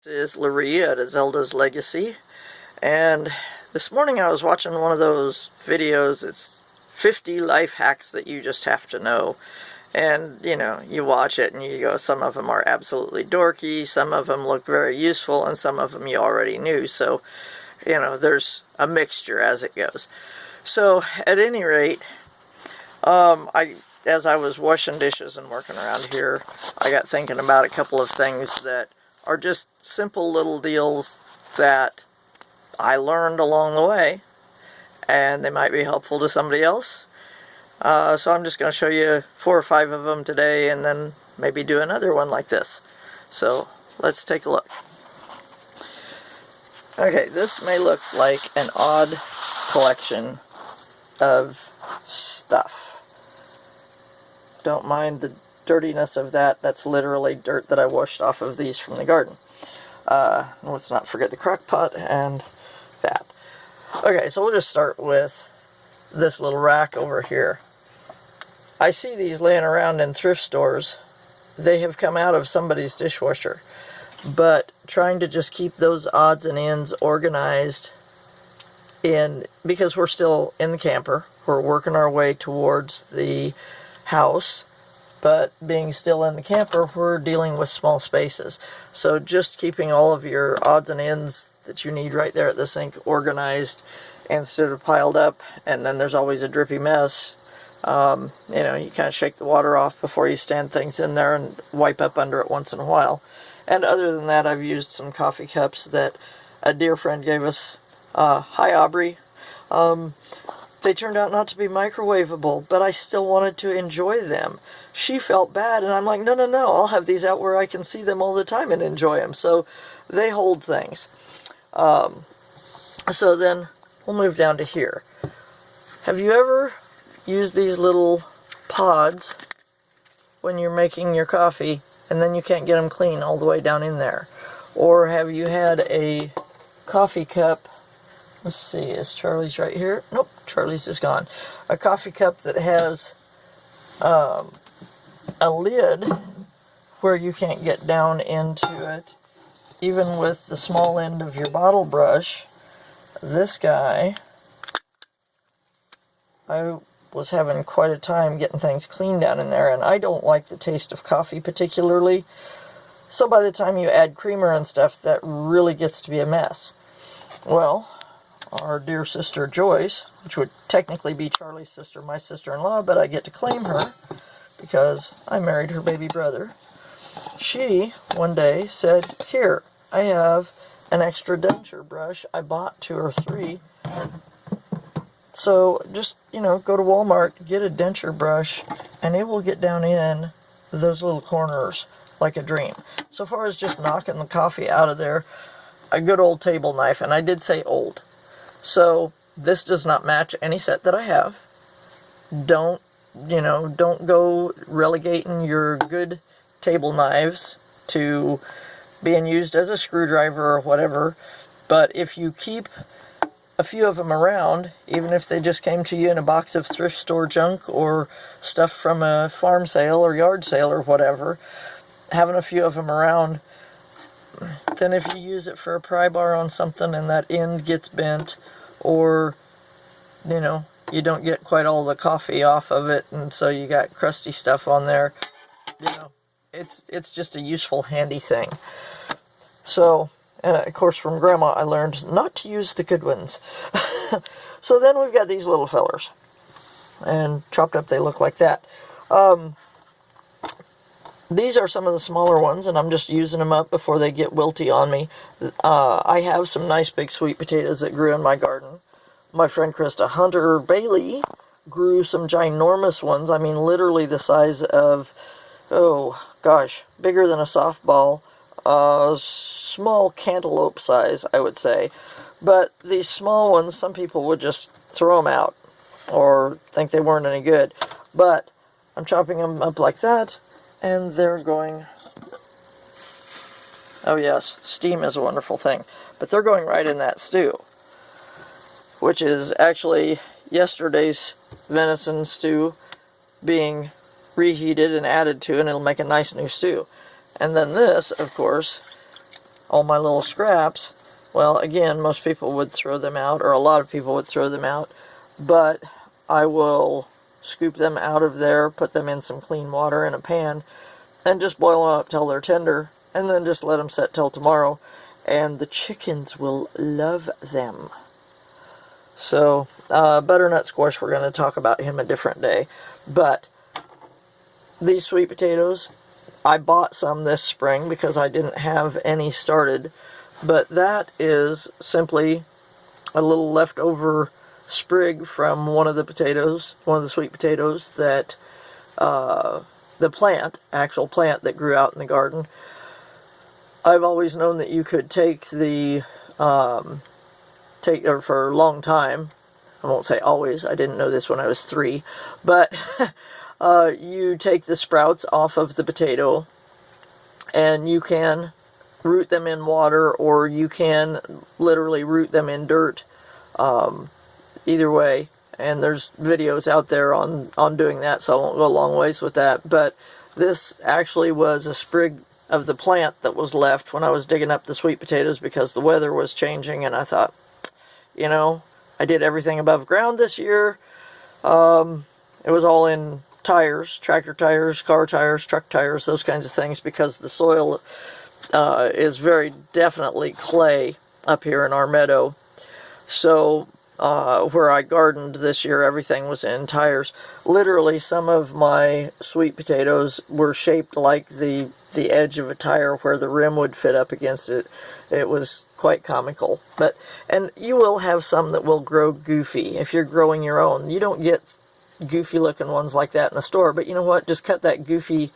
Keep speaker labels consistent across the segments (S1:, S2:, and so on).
S1: This is Larry at Azelda's Legacy, and this morning I was watching one of those videos. It's 50 life hacks that you just have to know. And, you watch it and you go, some of them are absolutely dorky, some of them look very useful, and some of them you already knew. So, there's a mixture as it goes. So, at any rate, as I was washing dishes and working around here, I got thinking about a couple of things that are just simple little deals that I learned along the way, and they might be helpful to somebody else. So I'm just going to show you 4 or 5 of them today, and then maybe do another one like this. So let's take a look. Okay, this may look like an odd collection of stuff. Don't mind the dirtiness of that. That's literally dirt that I washed off of these from the garden. Let's not forget the crock pot and that. Okay, so we'll just start with this little rack over here. I see these laying around in thrift stores. They have come out of somebody's dishwasher. But trying to just keep those odds and ends organized because we're still in the camper. We're working our way towards the house. But being still in the camper, we're dealing with small spaces. So just keeping all of your odds and ends that you need right there at the sink organized instead of piled up, and then there's always a drippy mess. You kind of shake the water off before you stand things in there and wipe up under it once in a while. And other than that, I've used some coffee cups that a dear friend gave us. Hi, Aubrey. They turned out not to be microwavable, but I still wanted to enjoy them. She felt bad, and I'm like, no, I'll have these out where I can see them all the time and enjoy them. So they hold things. So then we'll move down to here. Have you ever used these little pods when you're making your coffee, and then you can't get them clean all the way down in there? Or have you had a coffee cup? Let's see, is Charlie's right here? Nope, Charlie's is gone. A coffee cup that has a lid where you can't get down into it, even with the small end of your bottle brush. This guy, I was having quite a time getting things clean down in there, and I don't like the taste of coffee particularly. So by the time you add creamer and stuff, that really gets to be a mess. Well, our dear sister Joyce, which would technically be Charlie's sister, my sister-in-law, but I get to claim her because I married her baby brother. She, one day, said, here, I have an extra denture brush. I bought 2 or 3. So just, go to Walmart, get a denture brush, and it will get down in those little corners like a dream. So far as just knocking the coffee out of there, a good old table knife, and I did say old. So this does not match any set that I have. Don't go relegating your good table knives to being used as a screwdriver or whatever. But if you keep a few of them around, even if they just came to you in a box of thrift store junk or stuff from a farm sale or yard sale or whatever, having a few of them around, then if you use it for a pry bar on something and that end gets bent, or you don't get quite all the coffee off of it, and so you got crusty stuff on there, it's just a useful, handy thing. So, and of course from Grandma I learned not to use the good ones. So then we've got these little fellers, and chopped up they look like that. These are some of the smaller ones, and I'm just using them up before they get wilty on me. I have some nice big sweet potatoes that grew in my garden. My friend Krista Hunter Bailey grew some ginormous ones. I mean, literally the size of, bigger than a softball. Small cantaloupe size, I would say. But these small ones, some people would just throw them out or think they weren't any good. But I'm chopping them up like that, and they're going, oh yes, steam is a wonderful thing, but they're going right in that stew, which is actually yesterday's venison stew being reheated and added to, and it'll make a nice new stew. And then this, of course, all my little scraps, well, again, most people would throw them out, or a lot of people would throw them out, but I will scoop them out of there, put them in some clean water in a pan, and just boil them up till they're tender, and then just let them set till tomorrow, and the chickens will love them. So, butternut squash, we're going to talk about him a different day, but these sweet potatoes, I bought some this spring because I didn't have any started, but that is simply a little leftover sprig from one of the potatoes, one of the sweet potatoes that the plant, actual plant that grew out in the garden. I've always known that you could take the, for a long time, I won't say always, I didn't know this when I was 3, but you take the sprouts off of the potato, and you can root them in water, or you can literally root them in dirt, either way. And there's videos out there on doing that, so I won't go a long ways with that. But this actually was a sprig of the plant that was left when I was digging up the sweet potatoes because the weather was changing, and I thought, you know, I did everything above ground this year. It was all in tires, tractor tires, car tires, truck tires, those kinds of things, because the soil is very definitely clay up here in our meadow. So where I gardened this year, everything was in tires. Literally, some of my sweet potatoes were shaped like the edge of a tire where the rim would fit up against it. It was quite comical. And you will have some that will grow goofy if you're growing your own. You don't get goofy looking ones like that in the store, but you know what? Just cut that goofy,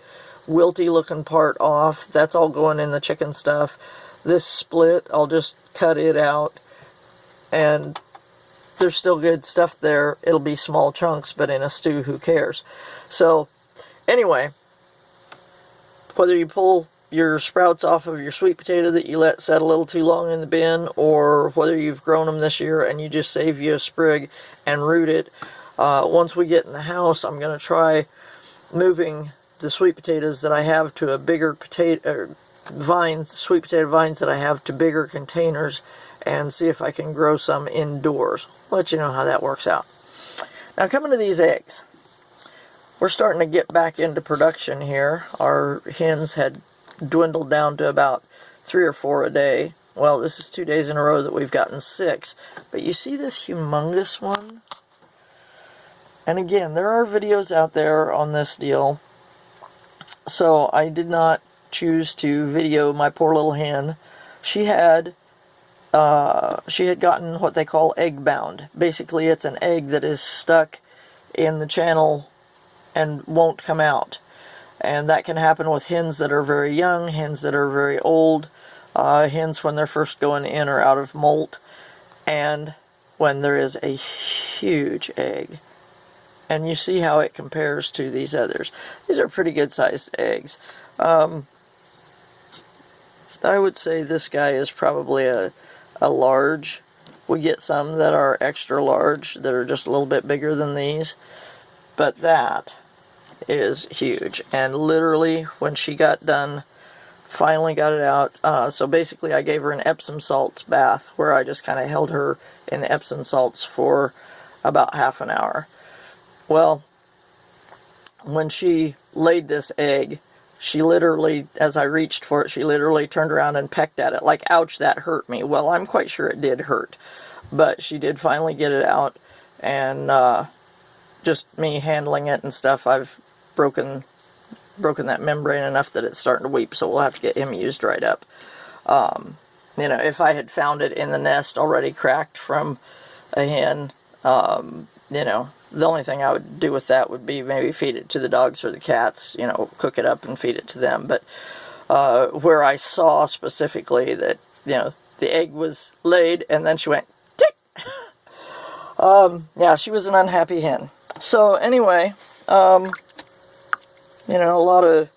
S1: wilty looking part off. That's all going in the chicken stuff. This split, I'll just cut it out, and there's still good stuff there. It'll be small chunks, but in a stew, who cares? So, anyway, whether you pull your sprouts off of your sweet potato that you let set a little too long in the bin, or whether you've grown them this year and you just save you a sprig and root it, once we get in the house, I'm going to try moving the sweet potatoes that I have to a bigger sweet potato vines that I have to bigger containers, and see if I can grow some indoors. I'll let you know how that works out. Now, coming to these eggs, we're starting to get back into production here. Our hens had dwindled down to about 3 or 4 a day. Well, this is 2 days in a row that we've gotten 6. But you see this humongous one? And again, there are videos out there on this deal, so I did not choose to video my poor little hen. She had gotten what they call egg bound. Basically, it's an egg that is stuck in the channel and won't come out. And that can happen with hens that are very young, hens that are very old, hens when they're first going in or out of molt, and when there is a huge egg. And you see how it compares to these others. These are pretty good sized eggs. I would say this guy is probably a large. We get some that are extra large that are just a little bit bigger than these, but that is huge. And literally, when she got done, finally got it out, so basically I gave her an Epsom salts bath where I just kind of held her in the Epsom salts for about half an hour. Well, when she laid this egg, she literally, as I reached for it, she literally turned around and pecked at it, like, ouch, that hurt me. Well, I'm quite sure it did hurt, but she did finally get it out, and just me handling it and stuff, I've broken that membrane enough that it's starting to weep, so we'll have to get him used right up. You know, if I had found it in the nest already cracked from a hen, you know, the only thing I would do with that would be maybe feed it to the dogs or the cats, you know, cook it up and feed it to them. But where I saw specifically that, you know, the egg was laid and then she went, tick! Yeah, she was an unhappy hen. So anyway, you know, a lot of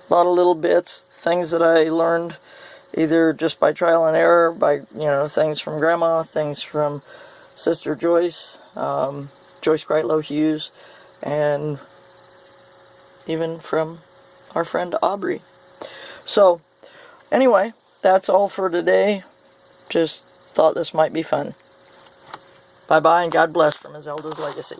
S1: little bits, things that I learned either just by trial and error, by, you know, things from Grandma, things from Sister Joyce, Joyce Kreitlow Hughes, and even from our friend Aubrey. So, anyway, that's all for today. Just thought this might be fun. Bye-bye and God bless from Azelda's Legacy.